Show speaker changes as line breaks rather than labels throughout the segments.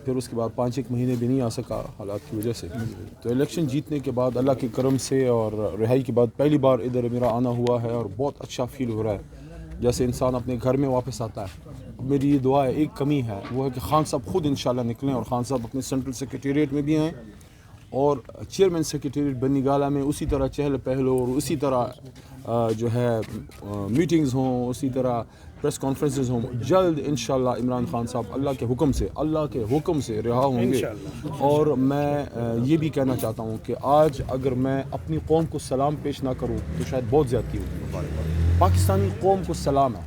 پھر اس کے بعد 5-1 مہینے بھی نہیں آ سکا حالات کی وجہ سے. تو الیکشن جیتنے کے بعد اللہ کے کرم سے اور رہائی کے بعد پہلی بار ادھر میرا آنا ہوا ہے اور بہت اچھا فیل ہو رہا ہے جیسے انسان اپنے گھر میں واپس آتا ہے. میری یہ دعا ہے, ایک کمی ہے وہ ہے کہ خان صاحب خود انشاءاللہ نکلیں اور خان صاحب اپنے سینٹرل سیکریٹریٹ میں بھی آئیں اور چیئرمین سیکریٹریٹ بنی گالہ میں اسی طرح چہل پہل ہو اور اسی طرح جو ہے میٹنگز ہوں, اسی طرح پریس کانفرنسز ہوں. جلد انشاءاللہ عمران خان صاحب اللہ کے حکم سے رہا ہوں گے. اور میں یہ بھی کہنا چاہتا ہوں کہ آج اگر میں اپنی قوم کو سلام پیش نہ کروں تو شاید بہت زیادتی ہوگی. پاکستانی قوم کو سلام ہے,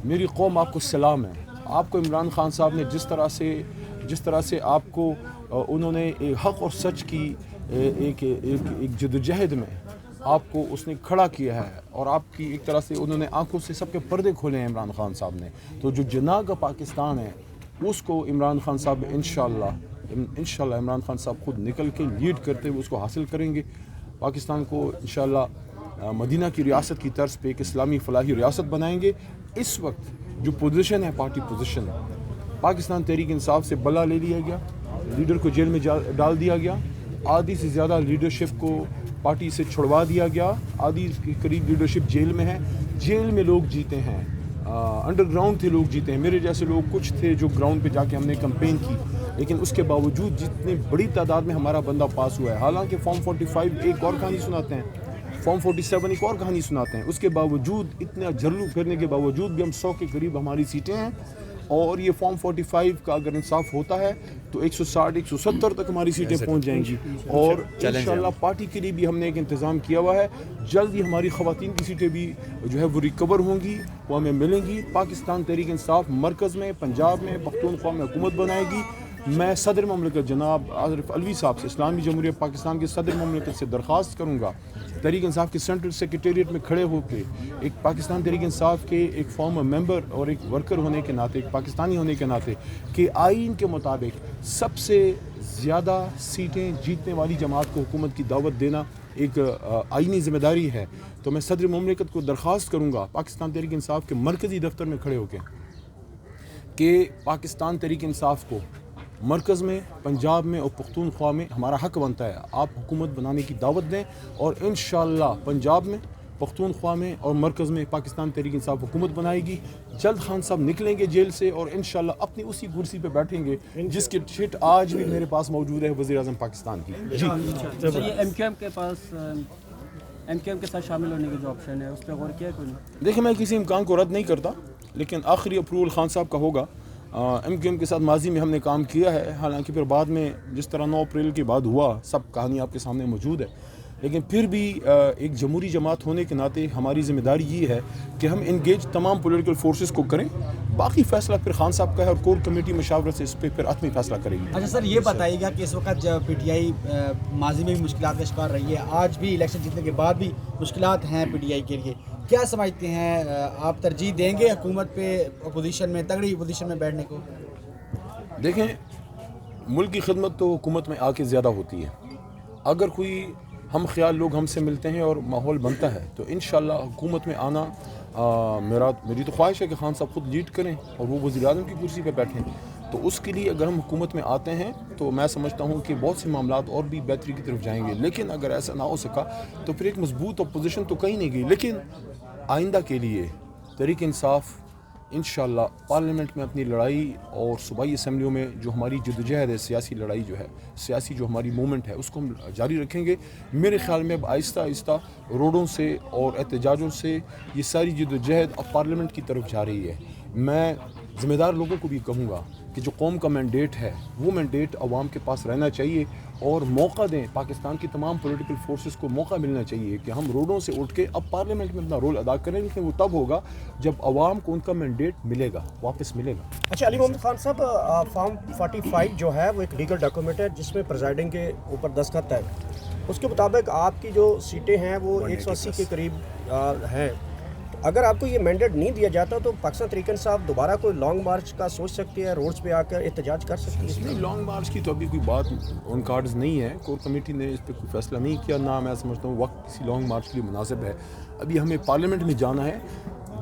میری قوم آپ کو سلام ہے. آپ کو عمران خان صاحب نے جس طرح سے آپ کو انہوں نے حق اور سچ کی ایک جدوجہد میں آپ کو اس نے کھڑا کیا ہے اور آپ کی ایک طرح سے انہوں نے آنکھوں سے سب کے پردے کھولے ہیں عمران خان صاحب نے. تو جو جناح کا پاکستان ہے اس کو عمران خان صاحب انشاءاللہ عمران خان صاحب خود نکل کے لیڈ کرتے ہوئے اس کو حاصل کریں گے. پاکستان کو انشاءاللہ مدینہ کی ریاست کی طرز پہ ایک اسلامی فلاحی ریاست بنائیں گے. اس وقت جو پوزیشن ہے پارٹی پوزیشن ہے, پاکستان تحریک انصاف سے بلا لے لیا گیا, لیڈر کو جیل میں ڈال دیا گیا, آدھی سے زیادہ لیڈرشپ کو پارٹی سے چھڑوا دیا گیا, آدھی کے قریب لیڈرشپ جیل میں ہے. جیل میں لوگ جیتے ہیں, انڈر گراؤنڈ تھے لوگ جیتے ہیں. میرے جیسے لوگ کچھ تھے جو گراؤنڈ پہ جا کے ہم نے کمپین کی, لیکن اس کے باوجود جتنی بڑی تعداد میں ہمارا بندہ پاس ہوا ہے. حالانکہ فارم 45 ایک اور کہانی سناتے ہیں, فارم 47 ایک اور کہانی سناتے ہیں. اس کے باوجود اتنا جھرلو پھرنے کے باوجود بھی ہم 100 کے قریب ہماری سیٹیں ہیں. اور یہ فارم 45 کا اگر انصاف ہوتا ہے تو 160-170 تک ہماری سیٹیں پہنچ جائیں گی. اور انشاءاللہ پارٹی کے لیے بھی ہم نے ایک انتظام کیا ہوا ہے. جلد ہی ہماری خواتین کی سیٹیں بھی جو ہے وہ ریکور ہوں گی, وہ ہمیں ملیں گی. پاکستان تحریک انصاف مرکز میں, پنجاب میں, پختونخوا میں حکومت بنائے گی. میں صدر مملکت جناب آصف الوی صاحب سے, اسلامی جمہوریہ پاکستان کے صدر مملکت سے درخواست کروں گا تحریک انصاف کے سینٹرل سیکریٹریٹ میں کھڑے ہو کے ایک پاکستان تحریک انصاف کے ایک فارمر ممبر اور ایک ورکر ہونے کے ناطے, ایک پاکستانی ہونے کے ناطے, کہ آئین کے مطابق سب سے زیادہ سیٹیں جیتنے والی جماعت کو حکومت کی دعوت دینا ایک آئینی ذمہ داری ہے. تو میں صدر مملکت کو درخواست کروں گا پاکستان تحریک انصاف کے مرکزی دفتر میں کھڑے ہو کے کہ پاکستان تحریک انصاف کو مرکز میں, پنجاب میں اور پختونخوا میں ہمارا حق بنتا ہے. آپ حکومت بنانے کی دعوت دیں اور انشاءاللہ پنجاب میں, پختونخوا میں اور مرکز میں پاکستان تحریک انصاف حکومت بنائے گی. جلد خان صاحب نکلیں گے جیل سے اور انشاءاللہ اپنی اسی کرسی پہ بیٹھیں گے جس کی شیٹ آج بھی میرے پاس موجود ہے, وزیر اعظم پاکستان کی. جی
یہ ایم کیو ایم کے پاس ایم کیو ایم کے ساتھ شامل ہونے کی جو آپشن ہے اس پہ غور کیا کوئی نہیں؟
دیکھیں, میں کسی امکان کو رد نہیں کرتا, لیکن آخری اپروول خان صاحب کا ہوگا. ایم کیو ایم کے ساتھ ماضی میں ہم نے کام کیا ہے, حالانکہ پھر بعد میں جس طرح 9 اپریل کے بعد ہوا سب کہانی آپ کے سامنے موجود ہے. لیکن پھر بھی ایک جمہوری جماعت ہونے کے ناطے ہماری ذمہ داری یہ ہے کہ ہم انگیج تمام پولیٹیکل فورسز کو کریں. باقی فیصلہ پھر خان صاحب کا ہے اور کور کمیٹی مشاورت سے اس پہ پھر حتمی فیصلہ کرے گی.
اچھا سر, یہ بتائیے گا کہ اس وقت جب پی ٹی آئی ماضی میں بھی مشکلات کا شکار رہی ہے, آج بھی الیکشن جیتنے کے بعد بھی مشکلات ہیں پی ٹی آئی کے لیے, کیا سمجھتے ہیں آپ ترجیح دیں گے حکومت پہ اپوزیشن میں, تگڑی اپوزیشن میں بیٹھنے کو؟
دیکھیں, ملک کی خدمت تو حکومت میں آ کے زیادہ ہوتی ہے. اگر کوئی ہم خیال لوگ ہم سے ملتے ہیں اور ماحول بنتا ہے تو انشاءاللہ حکومت میں آنا میری تو خواہش ہے کہ خان صاحب خود لیڈ کریں اور وہ وزیر اعظم کی کرسی پہ بیٹھیں. تو اس کے لیے اگر ہم حکومت میں آتے ہیں تو میں سمجھتا ہوں کہ بہت سے معاملات اور بھی بہتری کی طرف جائیں گے. لیکن اگر ایسا نہ ہو سکا تو پھر ایک مضبوط اپوزیشن تو کہیں نہیں گئی. لیکن آئندہ کے لیے تحریک انصاف انشاءاللہ پارلیمنٹ میں اپنی لڑائی اور صوبائی اسمبلیوں میں جو ہماری جدوجہد ہے, سیاسی لڑائی جو ہے, سیاسی جو ہماری موومنٹ ہے, اس کو ہم جاری رکھیں گے. میرے خیال میں اب آہستہ آہستہ روڈوں سے اور احتجاجوں سے یہ ساری جدوجہد اب پارلیمنٹ کی طرف جا رہی ہے. میں ذمہ دار لوگوں کو بھی کہوں گا کہ جو قوم کا مینڈیٹ ہے وہ مینڈیٹ عوام کے پاس رہنا چاہیے اور موقع دیں. پاکستان کی تمام پولیٹیکل فورسز کو موقع ملنا چاہیے کہ ہم روڈوں سے اٹھ کے اب پارلیمنٹ میں اپنا رول ادا کریں. لیکن وہ تب ہوگا جب عوام کو ان کا مینڈیٹ ملے گا, واپس ملے گا.
اچھا علی محمد خان صاحب, فارم 45 جو ہے وہ ایک لیگل ڈاکومنٹ ہے جس میں پریزائڈنگ کے اوپر دستخط ہے. اس کے مطابق آپ کی جو سیٹیں ہیں وہ 180 کے قریب ہیں. اگر آپ کو یہ مینڈیٹ نہیں دیا جاتا تو پاکستان تحریک انصاف دوبارہ کوئی لانگ مارچ کا سوچ سکتی ہے, روڈز پہ آ کر احتجاج کر سکتی ہے؟
نہیں, لانگ مارچ کی تو ابھی کوئی بات آن کارڈز نہیں ہے. کور کمیٹی نے اس پہ کوئی فیصلہ نہیں کیا, نہ میں سمجھتا ہوں وقت کسی لانگ مارچ کے لیے مناسب ہے. ابھی ہمیں پارلیمنٹ میں جانا ہے.